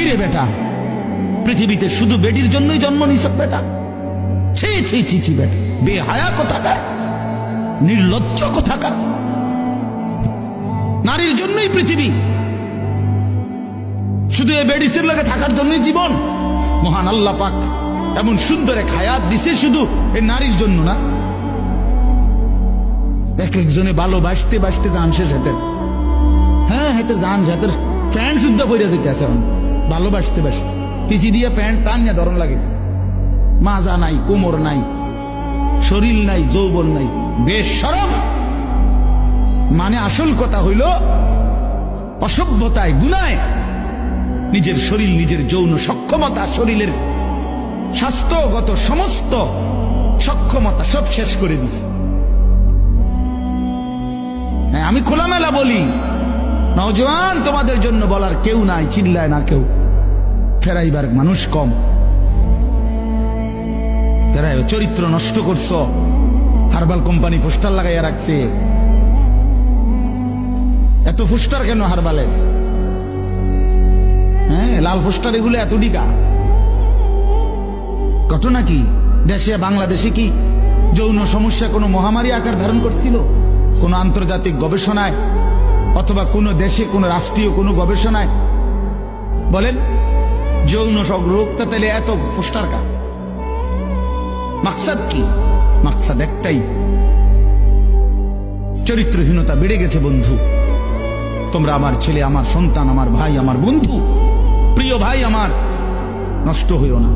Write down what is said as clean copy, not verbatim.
রে বেটা, পৃথিবীতে শুধু বেটির জন্যই জন্ম নিছ বেটা? ছি ছি ছি ছি বেটা, বেহায়া কোথাকার, নির্লজ্জ কোথাকার। নারীর জন্যই পৃথিবী, শুধু এই বেডিসের লাগে থাকার জন্যই জীবন। মহান আল্লাহ পাক এমন সুন্দর এক হায়াত দিছে শুধু এই নারীর জন্য না। এক একজনে ভালোবাসতে বাসতে জান শেষ হেতে, হ্যাঁ হেতে জান হেতের প্যান্ট শুদ্ধ করে যেতে আছে ভালোবাসতে বাসতে, পিছি দিয়ে প্যান্ট টান নিয়ে ধরন লাগে। মাজা নাই, কোমর নাই, শরীর নাই, যৌবন নাই, বেশ শরম। মানে আসল কথা হইল অসভ্যতায়, গুনায় নিজের শরীর, নিজের যৌন সক্ষমতা, শরীরের স্বাস্থ্যগত সমস্ত সক্ষমতা সব শেষ করে দিছে। আমি খোলামেলা বলি, নওজোয়ান তোমাদের জন্য বলার কেউ নাই, চিল্লায় না কেউ, ফেরাইবার মানুষ কম। চরিত্র নষ্ট করছ, হারবাল কোম্পানি পোস্টার লাগাইয়া রাখছে। এত পোস্টার কেন হারবালের? হ্যাঁ, লাল পোস্টার এগুলো এত ডিকা। ঘটনা কি? দেশে বাংলাদেশে কি যৌন সমস্যা কোনো মহামারী আকার ধারণ করছিল? কোন আন্তর্জাতিক গবেষণায় অথবা কোন দেশে কোন রাষ্ট্রীয় কোন গবেষণায় বলেন যৌন রোগটা তাহলে এত পোস্টার কা? মাকসাদ কি? মাকসাদ একটাই, চরিত্রহীনতা বেড়ে গেছে বন্ধু। তোমরা আমার ছেলে, আমার সন্তান, আমার ভাই, আমার বন্ধু, প্রিয় ভাই আমার, নষ্ট হইও না।